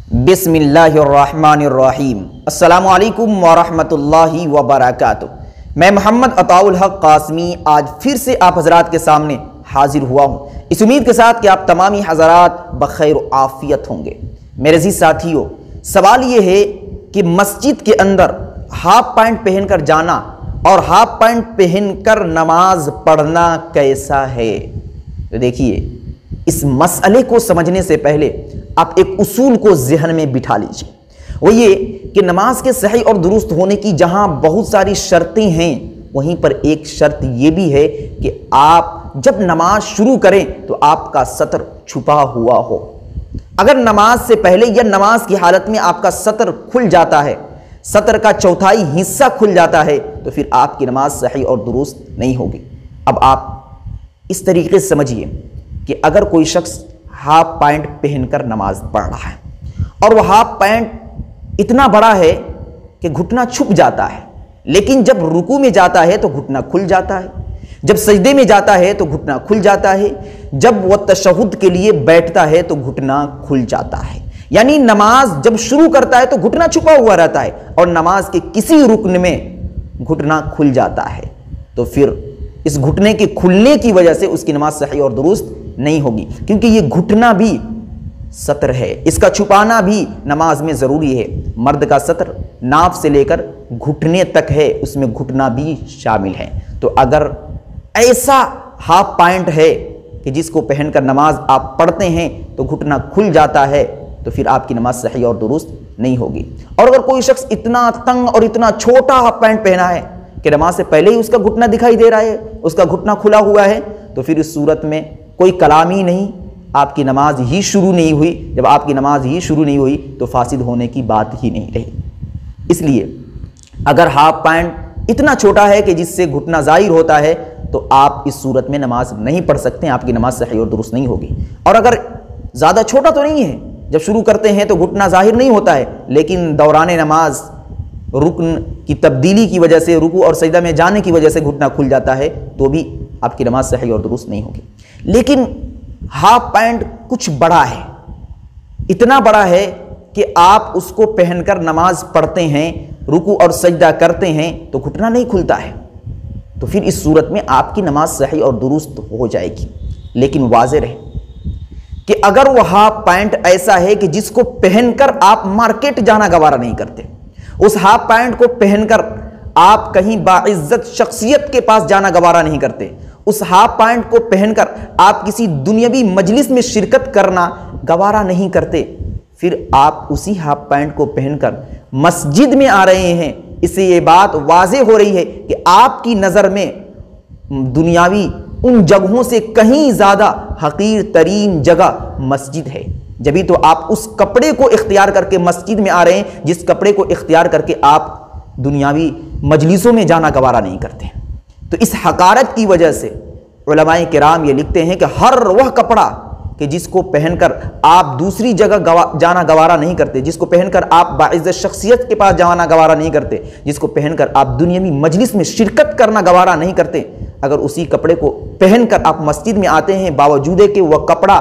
बिस्मिल्लाहिर्रहमानिर्रहीम। अस्सलामु अलैकुम वरहमतुल्लाहि वबरकातुहू। मैं मोहम्मद अताउल हक कासमी आज फिर से आप हजरात के सामने हाजिर हुआ हूँ, इस उम्मीद के साथ कि आप तमामी हजरात बखैर आफियत होंगे। मेरे अज़ीज़ साथियों, सवाल ये है कि मस्जिद के अंदर हाफ पैंट पहनकर जाना और हाफ पैंट पहनकर नमाज पढ़ना कैसा है। तो देखिए, इस मसले को समझने से पहले आप एक उसूल को जहन में बिठा लीजिए। वो ये कि नमाज के सही और दुरुस्त होने की जहां बहुत सारी शर्तें हैं, वहीं पर एक शर्त ये भी है कि आप जब नमाज शुरू करें तो आपका सतर छुपा हुआ हो। अगर नमाज से पहले या नमाज की हालत में आपका सतर खुल जाता है, सतर का चौथाई हिस्सा खुल जाता है, तो फिर आपकी नमाज सही और दुरुस्त नहीं होगी। अब आप इस तरीके से समझिए कि अगर कोई शख्स हाफ पैंट पहनकर नमाज पढ़ रहा है और वह हाफ पैंट इतना बड़ा है कि घुटना छुप जाता है, लेकिन जब रुकू में जाता है तो घुटना खुल जाता है, जब सजदे में जाता है तो घुटना खुल जाता है, जब वह तशहुद के लिए बैठता है तो घुटना खुल जाता है। यानी नमाज जब शुरू करता है तो घुटना छुपा हुआ रहता है और नमाज के किसी रुकन में घुटना खुल जाता है, तो फिर इस घुटने के खुलने की वजह से उसकी नमाज सही और दुरुस्त नहीं होगी, क्योंकि ये घुटना भी सतर है, इसका छुपाना भी नमाज में जरूरी है। मर्द का सतर नाफ से लेकर घुटने तक है, उसमें घुटना भी शामिल है। तो अगर ऐसा हाफ पैंट है कि जिसको पहनकर नमाज आप पढ़ते हैं तो घुटना खुल जाता है, तो फिर आपकी नमाज सही और दुरुस्त नहीं होगी। और अगर कोई शख्स इतना तंग और इतना छोटा हाफ पैंट पहना है कि नमाज से पहले ही उसका घुटना दिखाई दे रहा है, उसका घुटना खुला हुआ है, तो फिर इस सूरत में कोई कलाम ही नहीं, आपकी नमाज ही शुरू नहीं हुई। जब आपकी नमाज ही शुरू नहीं हुई तो फासिद होने की बात ही नहीं रही। इसलिए अगर हाफ पैंट इतना छोटा है कि जिससे घुटना जाहिर होता है, तो आप इस सूरत में नमाज नहीं पढ़ सकते, आपकी नमाज सही और दुरुस्त नहीं होगी। और अगर ज़्यादा छोटा तो नहीं है, जब शुरू करते हैं तो घुटना जाहिर नहीं होता है, लेकिन दौरान नमाज रुकन की तब्दीली की वजह से, रुकू और सजदा में जाने की वजह से घुटना खुल जाता है, तो भी आपकी नमाज सही और दुरुस्त नहीं होगी। लेकिन हाफ पैंट कुछ बड़ा है, इतना बड़ा है कि आप उसको पहनकर नमाज पढ़ते हैं, रुकू और सजदा करते हैं, तो घुटना नहीं खुलता है, तो फिर इस सूरत में आपकी नमाज सही और दुरुस्त हो जाएगी। लेकिन वाज़ेह रहे कि अगर वह हाफ पैंट ऐसा है कि जिसको पहनकर आप मार्केट जाना गवारा नहीं करते, उस हाफ पैंट को पहनकर आप कहीं बाइज्जत शख्सियत के पास जाना गवारा नहीं करते, उस हाफ पैंट को पहनकर आप किसी दुनियावी मजलिस में शिरकत करना गवारा नहीं करते, फिर आप उसी हाफ पैंट को पहनकर मस्जिद में आ रहे हैं, इससे ये बात वाज़ेह हो रही है कि आपकी नज़र में दुनियावी उन जगहों से कहीं ज़्यादा हकीर तरीन जगह मस्जिद है। जभी तो आप उस कपड़े को इख्तियार करके मस्जिद में आ रहे हैं जिस कपड़े को इख्तियार करके आप दुनियावी मजलिसों में जाना गवारा नहीं करते। तो इस हकारत की वजह से उलमाए किराम ये लिखते हैं कि हर वह कपड़ा कि जिसको पहनकर आप दूसरी जगह जाना गवारा नहीं करते, जिसको पहनकर आप बाइज्जत शख्सियत के पास जाना गवारा नहीं करते, जिसको पहनकर आप दुनियावी मजलिस में शिरकत करना गवारा नहीं करते, अगर उसी कपड़े को पहनकर आप मस्जिद में आते हैं, बावजूद कि वह कपड़ा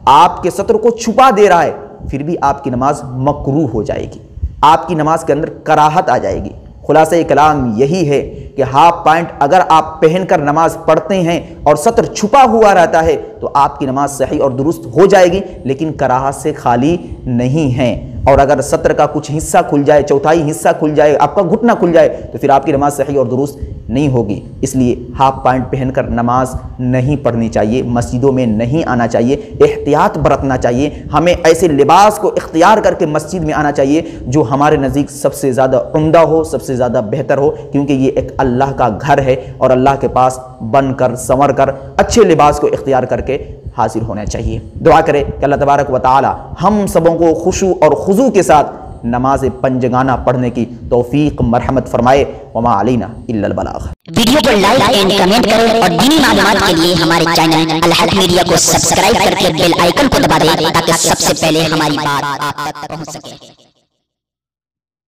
आपके सत्र को छुपा दे रहा है, फिर भी आपकी नमाज मकरूह हो जाएगी, आपकी नमाज के अंदर कराहत आ जाएगी। खुलासा कलाम यही है कि हाफ पैंट अगर आप पहनकर नमाज पढ़ते हैं और सत्र छुपा हुआ रहता है तो आपकी नमाज सही और दुरुस्त हो जाएगी, लेकिन कराहत से खाली नहीं है। और अगर सत्र का कुछ हिस्सा खुल जाए, चौथाई हिस्सा खुल जाए, आपका घुटना खुल जाए, तो फिर आपकी नमाज सही और दुरुस्त नहीं होगी। इसलिए हाफ पैंट पहनकर नमाज नहीं पढ़नी चाहिए, मस्जिदों में नहीं आना चाहिए, एहतियात बरतना चाहिए। हमें ऐसे लिबास को इख्तियार करके मस्जिद में आना चाहिए जो हमारे नज़दीक सबसे ज़्यादा उम्दा हो, सबसे ज़्यादा बेहतर हो, क्योंकि ये एक अल्लाह का घर है और अल्लाह के पास बनकर संवर कर अच्छे लिबास को इख्तियार करके हाजिर होना चाहिए। दुआ करें कि अल्लाह तबारक व तआला हम सबों को खुशू और खुजू के साथ नमाज पंजगाना पढ़ने की तौफीक मरहमत फरमाए। वमा अलैना इल्लल बलाग। वीडियो को लाइक एंड कमेंट करें और दीनी मालूमात के लिए हमारे चैनल अल हक मीडिया को सब्सक्राइब करके बेल आइकन को दबा दें ताकि सबसे पहले हमारी बात आप तक पहुंच सके।